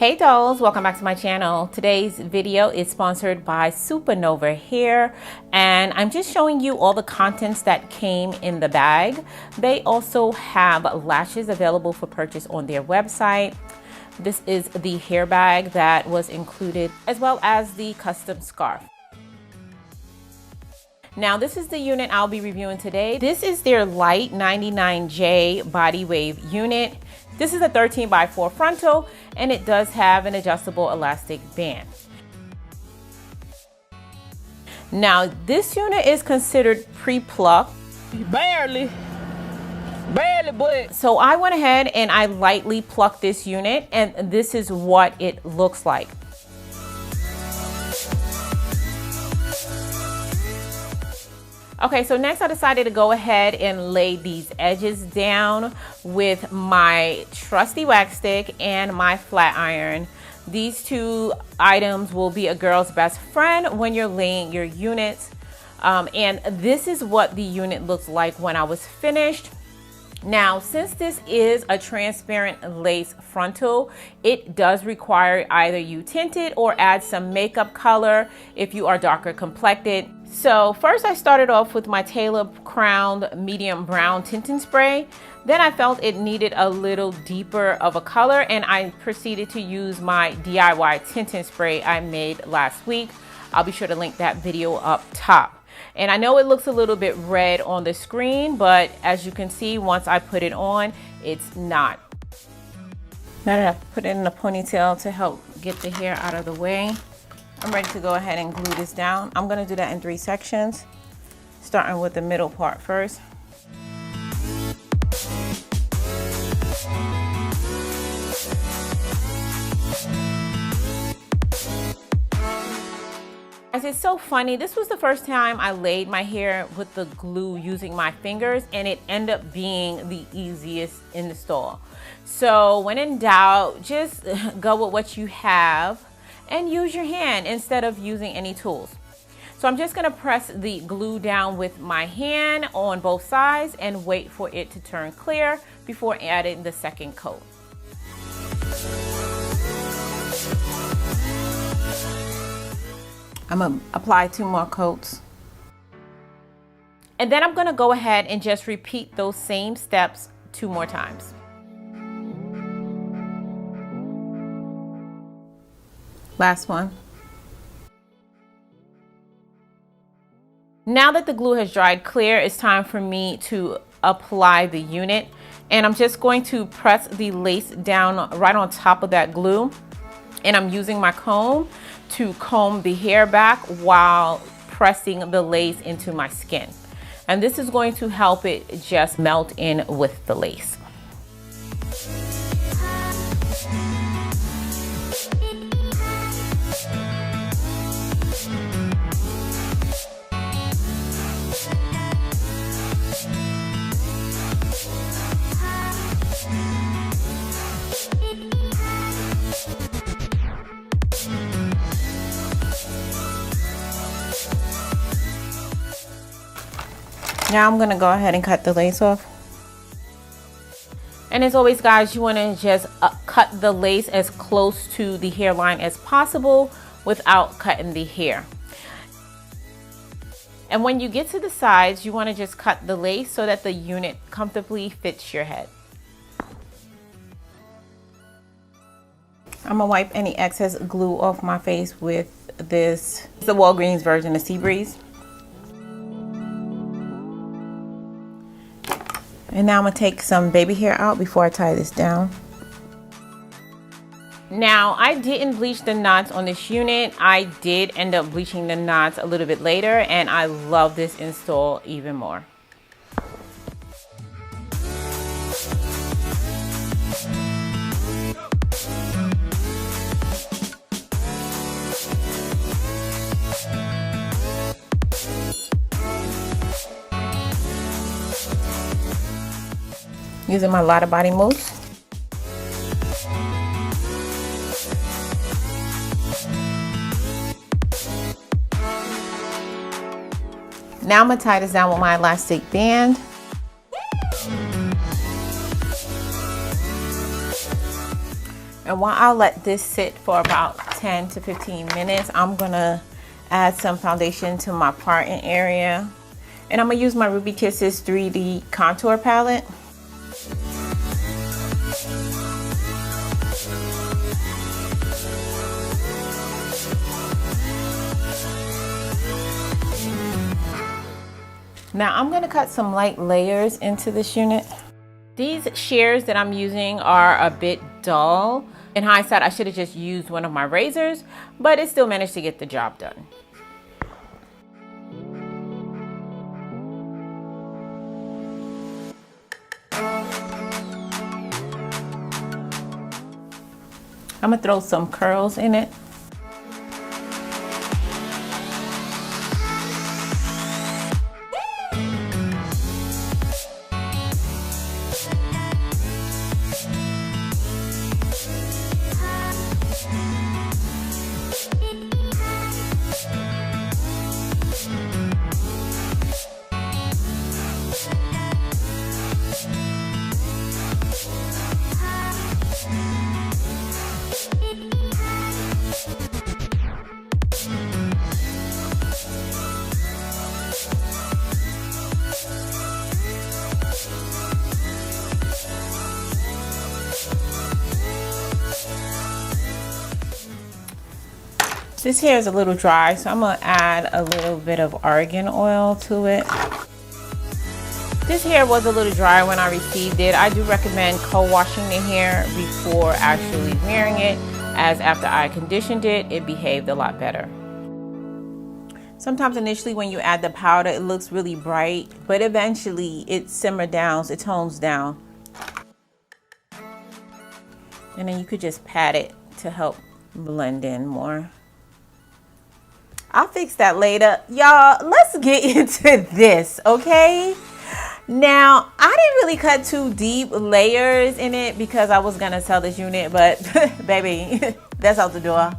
Hey dolls, welcome back to my channel. Today's video is sponsored by Supernova Hair, and I'm just showing you all the contents that came in the bag. They also have lashes available for purchase on their website. This is the hair bag that was included, as well as the custom scarf. Now this is the unit I'll be reviewing today. This is their light 99J body wave unit. This is a 13x4 frontal, and it does have an adjustable elastic band. Now this unit is considered pre-plucked. Barely, but. So I went ahead and I lightly plucked this unit, and this is what it looks like. Okay, so next I decided to go ahead and lay these edges down with my trusty wax stick and my flat iron. These two items will be a girl's best friend when you're laying your units. And this is what the unit looks like when I was finished. Now, since this is a transparent lace frontal, it does require either you tint it or add some makeup color if you are darker complected. So first I started off with my Taylor Crowned medium brown tinting spray. Then I felt it needed a little deeper of a color, and I proceeded to use my DIY tinting spray I made last week. I'll be sure to link that video up top. And I know it looks a little bit red on the screen, but as you can see, once I put it on, it's not. Now that I've put it in a ponytail to help get the hair out of the way, I'm ready to go ahead and glue this down. I'm gonna do that in 3 sections, starting with the middle part first. It's so funny. This was the first time I laid my hair with the glue using my fingers, and it ended up being the easiest in the store. So when in doubt, just go with what you have and use your hand instead of using any tools. So I'm just gonna press the glue down with my hand on both sides and wait for it to turn clear before adding the second coat. I'm gonna apply 2 more coats. And then I'm gonna go ahead and just repeat those same steps 2 more times. Last one. Now that the glue has dried clear, it's time for me to apply the unit. And I'm just going to press the lace down right on top of that glue. And I'm using my comb to comb the hair back while pressing the lace into my skin. And this is going to help it just melt in with the lace. Now I'm gonna go ahead and cut the lace off. And as always, guys, you wanna just cut the lace as close to the hairline as possible without cutting the hair. And when you get to the sides, you wanna just cut the lace so that the unit comfortably fits your head. I'm gonna wipe any excess glue off my face with this. It's the Walgreens version of Sea Breeze. And now I'm gonna take some baby hair out before I tie this down. Now, I didn't bleach the knots on this unit. I did end up bleaching the knots a little bit later, and I love this install even more. Using my Lotta Body mousse. Now I'm gonna tie this down with my elastic band. And while I let this sit for about 10 to 15 minutes, I'm gonna add some foundation to my parting area. And I'm gonna use my Ruby Kisses 3D contour palette. Now I'm gonna cut some light layers into this unit. These shears that I'm using are a bit dull. In hindsight, I should have just used one of my razors, but it still managed to get the job done. I'm gonna throw some curls in it. This hair is a little dry, so I'm gonna add a little bit of argan oil to it. This hair was a little dry when I received it. I do recommend co-washing the hair before actually wearing it, as after I conditioned it, it behaved a lot better. Sometimes initially when you add the powder, it looks really bright, but eventually it simmers down, it tones down. And then you could just pat it to help blend in more. I'll fix that later. Y'all, let's get into this, okay? Now, I didn't really cut too deep layers in it because I was gonna sell this unit, but baby, that's out the door.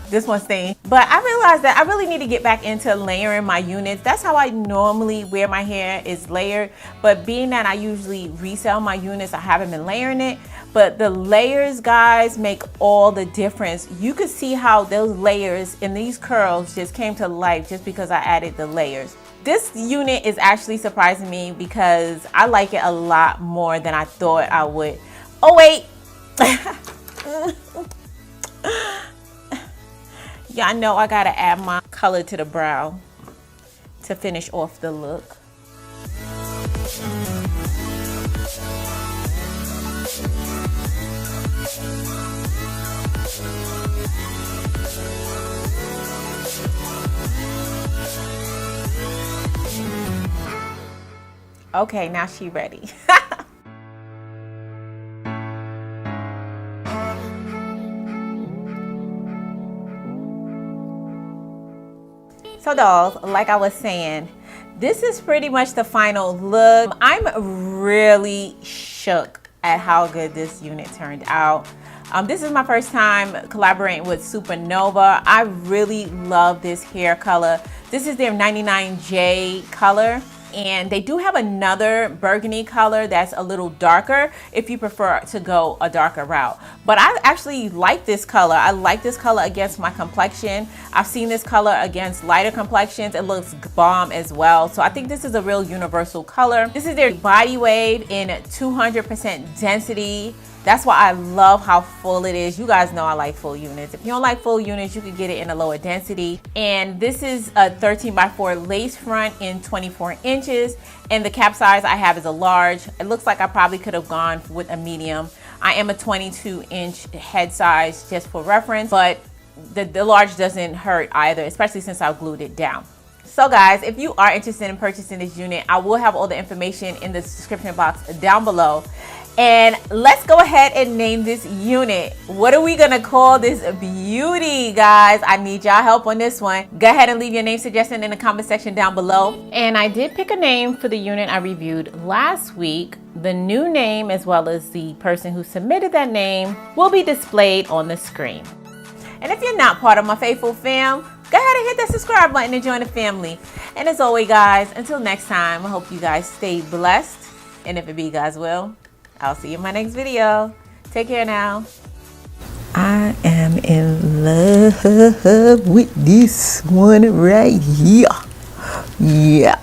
This one's staying. But I realized that I really need to get back into layering my units. That's how I normally wear my hair, is layered. But being that I usually resell my units, I haven't been layering it. But the layers, guys, make all the difference. You could see how those layers and these curls just came to life just because I added the layers. This unit is actually surprising me because I like it a lot more than I thought I would. Oh, wait. Yeah, I know I gotta add my color to the brow to finish off the look. Okay, now she's ready. So dolls, like I was saying, this is pretty much the final look. I'm really shook at how good this unit turned out. This is my first time collaborating with Supernova. I really love this hair color. This is their 99J color. And they do have another burgundy color that's a little darker if you prefer to go a darker route. But I actually like this color. I like this color against my complexion. I've seen this color against lighter complexions. It looks bomb as well. So I think this is a real universal color. This is their body wave in 200% density. That's why I love how full it is. You guys know I like full units. If you don't like full units, you can get it in a lower density. And this is a 13x4 lace front in 24 inches. And the cap size I have is a large. It looks like I probably could have gone with a medium. I am a 22-inch head size just for reference, but the large doesn't hurt either, especially since I glued it down. So guys, if you are interested in purchasing this unit, I will have all the information in the description box down below. And let's go ahead and name this unit. What are we gonna call this beauty, guys? I need y'all help on this one. Go ahead and leave your name suggestion in the comment section down below. And I did pick a name for the unit I reviewed last week. The new name, as well as the person who submitted that name, will be displayed on the screen. And if you're not part of my faithful fam, go ahead and hit that subscribe button and join the family. And as always, guys, until next time, I hope you guys stay blessed. And if it be God's will, I'll see you in my next video. Take care now. I am in love with this one right here. Yeah.